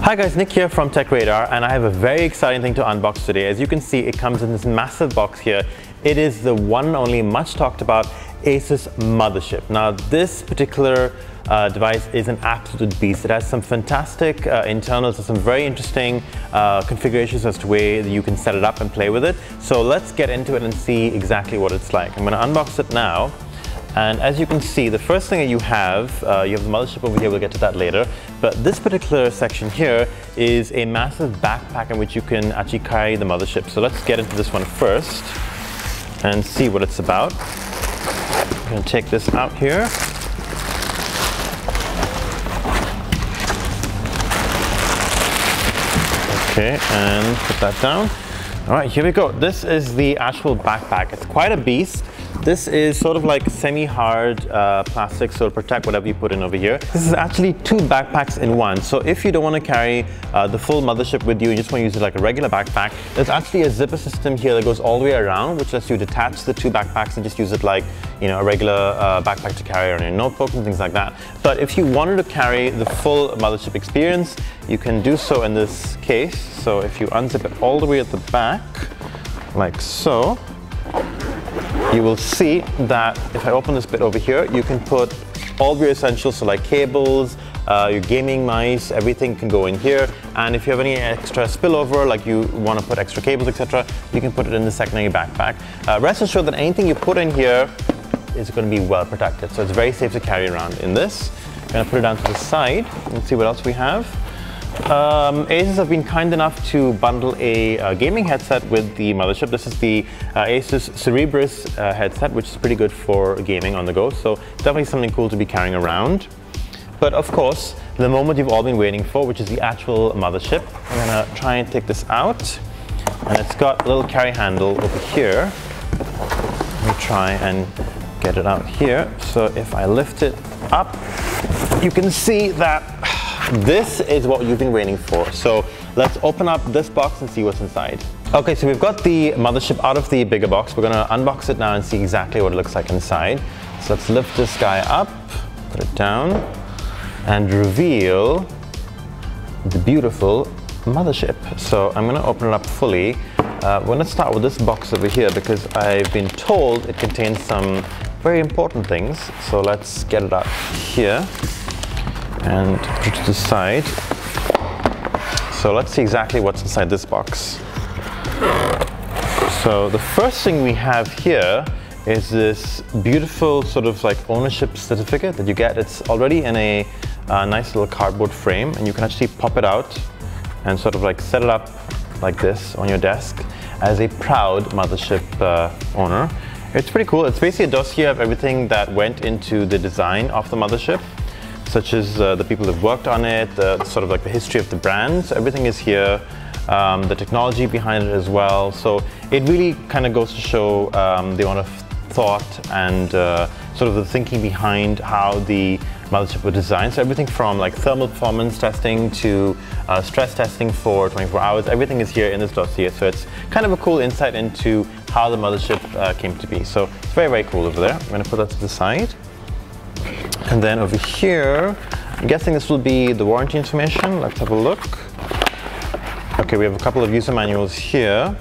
Hi guys, Nick here from Tech Radar, and I have a very exciting thing to unbox today. As you can see, it comes in this massive box here. It is the one and only much talked about ASUS Mothership. Now this particular device is an absolute beast. It has some fantastic internals and some very interesting configurations as to way you can set it up and play with it. So let's get into it and see exactly what it's like. I'm going to unbox it now. And as you can see, the first thing that you have the mothership over here, we'll get to that later, but this particular section here is a massive backpack in which you can actually carry the mothership. So let's get into this one first and see what it's about. I'm going to take this out here. Okay, and put that down. All right, here we go. This is the actual backpack. It's quite a beast. This is sort of like semi-hard plastic, so it'll protect whatever you put in over here. This is actually two backpacks in one. So if you don't want to carry the full mothership with you, you just want to use it like a regular backpack, there's actually a zipper system here that goes all the way around, which lets you detach the two backpacks and just use it like, you know, a regular backpack to carry on your notebook and things like that. But if you wanted to carry the full mothership experience, you can do so in this case. So if you unzip it all the way at the back, like so, you will see that if I open this bit over here, you can put all of your essentials, so like cables, your gaming mice, everything can go in here. And if you have any extra spillover, like you want to put extra cables, etc., you can put it in the secondary backpack. Rest assured that anything you put in here is going to be well protected, so it's very safe to carry around in this. I'm going to put it down to the side and see what else we have. ASUS have been kind enough to bundle a gaming headset with the mothership. This is the ASUS Cerebrus headset, which is pretty good for gaming on the go. So definitely something cool to be carrying around. But of course, the moment you've all been waiting for, which is the actual mothership. I'm gonna try and take this out, and it's got a little carry handle over here. Let me try and get it out here. So if I lift it up, you can see that this is what you've been waiting for. So let's open up this box and see what's inside. Okay, so we've got the mothership out of the bigger box. We're gonna unbox it now and see exactly what it looks like inside. So let's lift this guy up, put it down, and reveal the beautiful mothership. So I'm gonna open it up fully. We're gonna start with this box over here because I've been told it contains some very important things. So let's get it out here and put it to the side. So let's see exactly what's inside this box. So the first thing we have here is this beautiful sort of like ownership certificate that you get. It's already in a nice little cardboard frame, and you can actually pop it out and sort of like set it up like this on your desk as a proud mothership owner. It's pretty cool. It's basically a dossier of everything that went into the design of the mothership, such as the people who've worked on it, sort of like the history of the brand. So everything is here, the technology behind it as well. So it really kind of goes to show the amount of thought and sort of the thinking behind how the mothership was designed. So everything from like thermal performance testing to stress testing for 24 hours, everything is here in this dossier. So it's kind of a cool insight into how the mothership came to be. So it's very, very cool over there. I'm going to put that to the side. And then over here, I'm guessing this will be the warranty information. Let's have a look. Okay, we have a couple of user manuals here.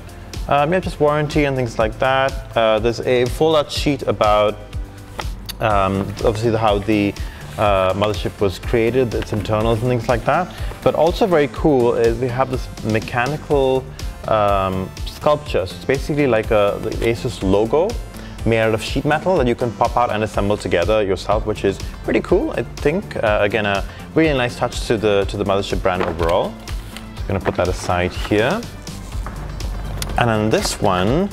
Yeah, just warranty and things like that. There's a fold-out sheet about obviously how the mothership was created, its internals and things like that. But also very cool is we have this mechanical sculpture. So it's basically like the ASUS logo made out of sheet metal that you can pop out and assemble together yourself, which is pretty cool, I think. Again, a really nice touch to the mothership brand overall. So I'm going to put that aside here. And on this one,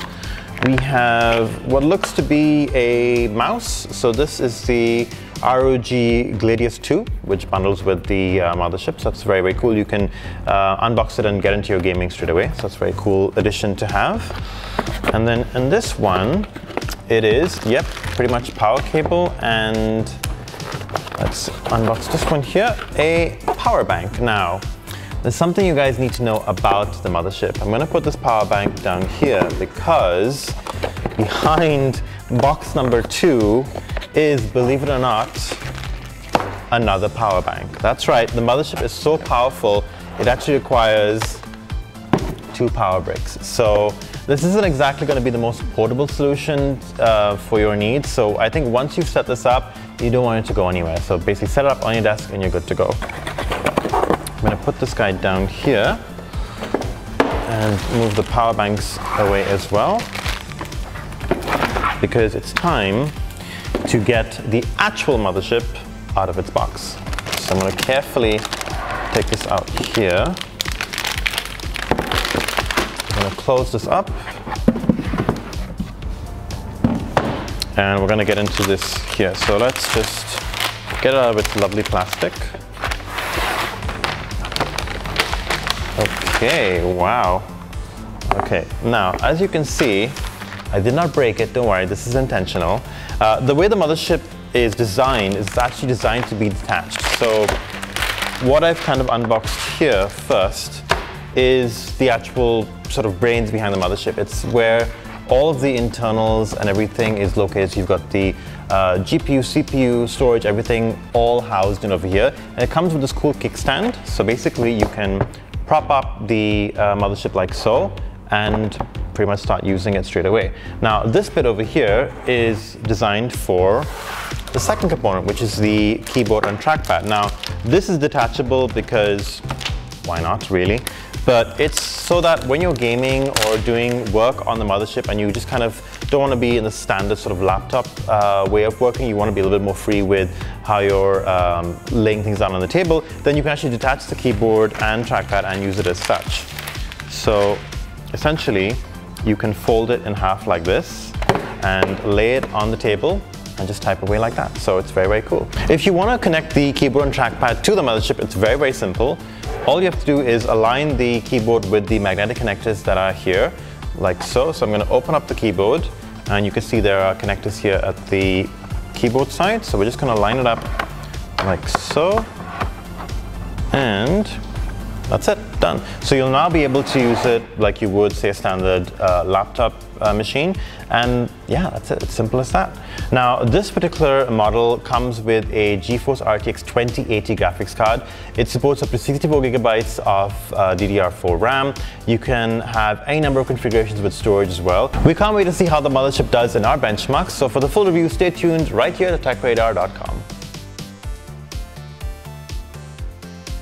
we have what looks to be a mouse. So this is the ROG Gladius 2, which bundles with the mothership. So that's very, very cool. You can unbox it and get into your gaming straight away. So that's a very cool addition to have. And then in this one, it is, yep, pretty much power cable, and let's unbox this one here, a power bank. Now, there's something you guys need to know about the mothership. I'm going to put this power bank down here because behind box number 2 is, believe it or not, another power bank. That's right, the mothership is so powerful, it actually requires 2 power bricks. So this isn't exactly going to be the most portable solution for your needs. So I think once you've set this up, you don't want it to go anywhere. So basically set it up on your desk and you're good to go. I'm going to put this guy down here and move the power banks away as well, because it's time to get the actual mothership out of its box. So I'm going to carefully take this out here. I'm going to close this up. And we're going to get into this here. So let's just get it out of its lovely plastic. Okay, wow. Okay, now as you can see, I did not break it, don't worry, this is intentional. The way the mothership is designed is actually designed to be detached. So what I've kind of unboxed here first is the actual sort of brains behind the mothership. It's where all of the internals and everything is located. So you've got the GPU, CPU, storage, everything all housed in over here. And it comes with this cool kickstand. So basically you can prop up the mothership like so and pretty much start using it straight away. Now this bit over here is designed for the second component, which is the keyboard and trackpad. Now this is detachable because why not, really? But it's so that when you're gaming or doing work on the mothership and you just kind of don't want to be in the standard sort of laptop way of working, you want to be a little bit more free with how you're laying things down on the table, then you can actually detach the keyboard and trackpad and use it as such. So essentially, you can fold it in half like this and lay it on the table and just type away like that. So it's very, very cool. If you want to connect the keyboard and trackpad to the mothership, it's very, very simple. All you have to do is align the keyboard with the magnetic connectors that are here, like so. So I'm going to open up the keyboard, and you can see there are connectors here at the keyboard side. So we're just going to line it up like so, and that's it, done. So you'll now be able to use it like you would, say, a standard laptop machine. And yeah, that's it, it's simple as that. Now, this particular model comes with a GeForce RTX 2080 graphics card. It supports up to 64 gigabytes of DDR4 RAM. You can have any number of configurations with storage as well. We can't wait to see how the mothership does in our benchmarks. So for the full review, stay tuned right here at techradar.com.